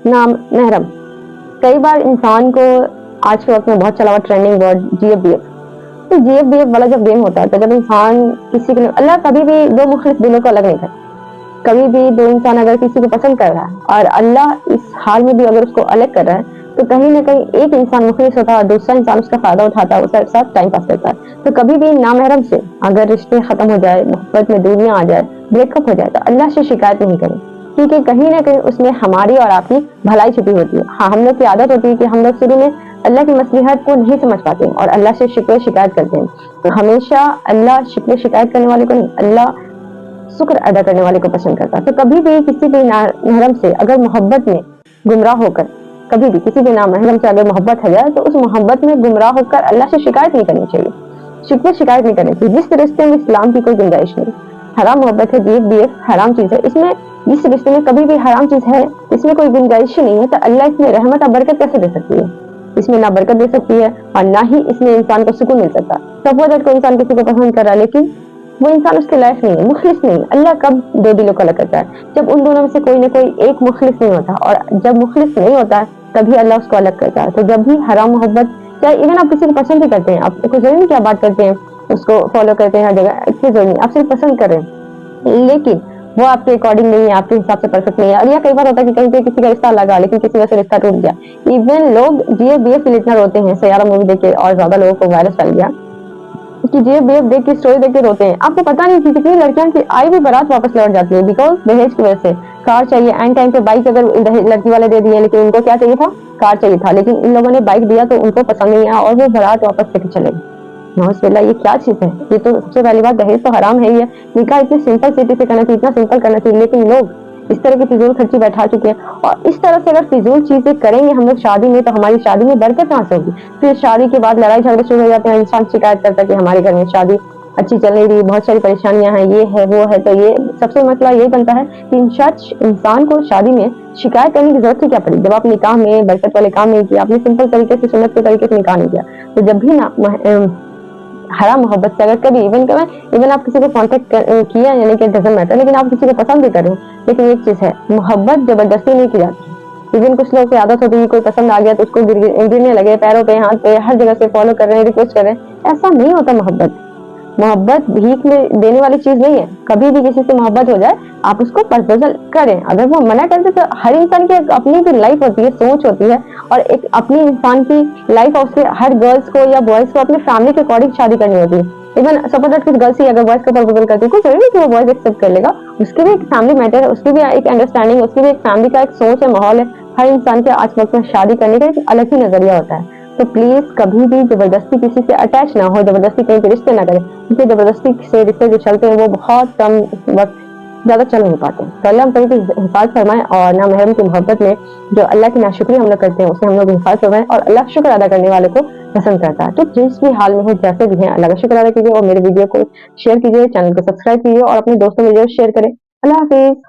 नाम महरम। कई बार इंसान को आज के वक्त में बहुत चला हुआ ट्रेंडिंग वर्ड जीएफबीएफ। तो जीएफबीएफ वाला जब गेम होता है तो जब इंसान किसी के अल्लाह कभी भी दो मुखलिस दिलों को अलग नहीं करता। कभी भी दो इंसान अगर किसी को पसंद कर रहा है और अल्लाह इस हाल में भी अगर उसको अलग कर रहा है तो कहीं ना कहीं एक इंसान मुखलिस होता है और दूसरा इंसान उसका फायदा उठाता है, उसके साथ टाइम पास करता है। तो कभी भी नामहरम से अगर रिश्ते खत्म हो जाए, मोहब्बत में दूरियां आ जाए, ब्रेकअप हो जाए तो अल्लाह से शिकायत नहीं करें, क्योंकि कहीं ना कहीं उसमें हमारी और आपकी भलाई छुपी होती है। हाँ, हम लोग की आदत होती है कि हम लोग शुरू में अल्लाह की मसलिहत को नहीं समझ पाते और अल्लाह से शिकवे शिकायत करते हैं। तो हमेशा अल्लाह शिकवे शिकायत करने वाले को नहीं, अल्लाह शुक्र अदा करने वाले को पसंद करता है। तो कभी भी किसी भी नामहरम से अगर मोहब्बत में गुमराह होकर, कभी भी किसी भी नामहरम से अगर मोहब्बत है जाए तो उस मोहब्बत में गुमराह होकर अल्लाह से शिकायत नहीं करनी चाहिए, शिकवे शिकायत नहीं करनी चाहिए। जिस रिश्ते में इस्लाम की कोई गुंजाइश नहीं, हराम मोहब्बत है, जीएफबीएफ हराम चीज है, इसमें जिस रिश्ते में कभी भी हराम चीज है, इसमें कोई गुंजाइश ही नहीं है, तो अल्लाह इसमें रहमत और बरकत कैसे दे सकती है? इसमें ना बरकत दे सकती है और ना ही इसमें इंसान को सुकून मिल सकता। सपोज दैट कोई इंसान किसी को पसंद कर रहा है लेकिन वो इंसान उसकी लाइफ नहीं है, मुखलिस नहीं है। अल्लाह कब दो दिलों को अलग करता है? जब उन दोनों में से कोई ना कोई एक मुखलिस नहीं होता, और जब मुखलिस नहीं होता है तभी अल्लाह उसको अलग करता है। तो जब भी हराम मोहब्बत, चाहे इवन आप किसी को पसंद ही करते हैं, आप कोई जरूरी नहीं क्या बात करते हैं, उसको फॉलो करते हैं हर जगह, इतनी जरूरी नहीं, आप सिर्फ पसंद कर रहे हैं लेकिन वो आपके अकॉर्डिंग नहीं है, आपके हिसाब से परफेक्ट नहीं है। और यह कई बार होता है कि कहीं पे किसी का रिश्ता लगा लेकिन किसी वजह से रिश्ता टूट गया। इवन लोग जीएफबीएफ इतना रोते हैं, सयारा मूवी देख के और ज्यादा लोगों को वायरस फैल गया कि जीएफबीएफ देख के, स्टोरी देख के रोते हैं। आपको पता नहीं कि कितनी लड़कियां की आई भी बारात वापस लौट जाती है बिकॉज दहेज की वजह से। कार चाहिए, एंड टाइम पे बाइक अगर लड़की वाले दे दिए, लेकिन उनको क्या चाहिए था? कार चाहिए था, लेकिन इन लोगों ने बाइक दिया तो उनको पसंद नहीं आया और वो बारात वापस लेके चले गए। नौज़बिल्लाह, ये क्या चीज है? ये तो सबसे पहली बात, दहेज तो हराम है ही है। निकाह इतनी सिंपल सिटी से करना चाहिए, इतना सिंपल करना चाहिए, लेकिन लोग इस तरह की फिजूल खर्ची बैठा चुके हैं। और इस तरह से अगर फिजूल चीजें करेंगे हम लोग शादी में, तो हमारी शादी में बरकत कहाँ से होगी? फिर शादी के बाद लड़ाई झगड़े शुरू हो जाते हैं, इंसान शिकायत करता है कि हमारे घर में शादी अच्छी चल नहीं रही, बहुत सारी परेशानियां हैं, ये है वो है। तो ये सबसे मसला यही बनता है कि इंसान को शादी में शिकायत करने की जरूरत ही क्या पड़ी, जब आप निकाह में बरकत वाले काम नहीं किया, आपने सिंपल तरीके से, सुन्नत के तरीके से निकाह नहीं किया। तो जब भी ना हराम मोहब्बत से अगर कभी इवन आप किसी को कॉन्टेक्ट किया, यानी कि डजंट मैटर, लेकिन आप किसी को पसंद भी करें, लेकिन एक चीज है, मोहब्बत जबरदस्ती नहीं की जाती। इवन कुछ लोग की आदत होती है, कोई पसंद आ गया तो उसको गिरने लगे, पैरों पे हाथ पे हर जगह से फॉलो कर रहे हैं, रिक्वेस्ट कर रहे हैं। ऐसा नहीं होता। मोहब्बत भीख में देने वाली चीज नहीं है। कभी भी किसी से मोहब्बत हो जाए, आप उसको प्रपोजल करें। अगर वो मना कर दे तो हर इंसान की अपनी भी लाइफ होती है, सोच होती है, और एक अपनी इंसान की लाइफ, और उसके हर गर्ल्स को या बॉयज को अपने फैमिली के अकॉर्डिंग शादी करनी होती है। इवन सपोज दैट किसी गर्ल्स ही अगर बॉयज का प्रपोजल करती है, कोई जरूरी नहीं कि वो बॉयज एक्सेप्ट कर लेगा। उसकी भी एक फैमिली मैटर है, उसकी भी एक अंडरस्टैंडिंग, उसकी भी एक फैमिली का एक सोच है, माहौल है। हर इंसान के आज वक्त में शादी करने का एक अलग ही नजरिया होता है। तो प्लीज कभी भी जबरदस्ती किसी से अटैच ना हो, जबरदस्ती कहीं पे रिश्ते ना करें, क्योंकि जबरदस्ती से रिश्ते जो चलते हैं वो बहुत कम वक्त ज्यादा चल नहीं पाते। तो अल्लाह हम सभी की हिफाजत फरमाए, और ना महरम की मोहब्बत में जो अल्लाह की नाशुक्री हम लोग करते हैं उसे हम लोग हिफाजत फरमाए, और अल्लाह शुक्र अदा करने वाले को पसंद करता है। तो जिस भी हाल में हो, जैसे भी है, अल्लाह का शुक्र अदा कीजिए और मेरे वीडियो को शेयर कीजिए, चैनल को सब्सक्राइब कीजिए और अपने दोस्तों में शेयर करें। अल्लाह हाफिज।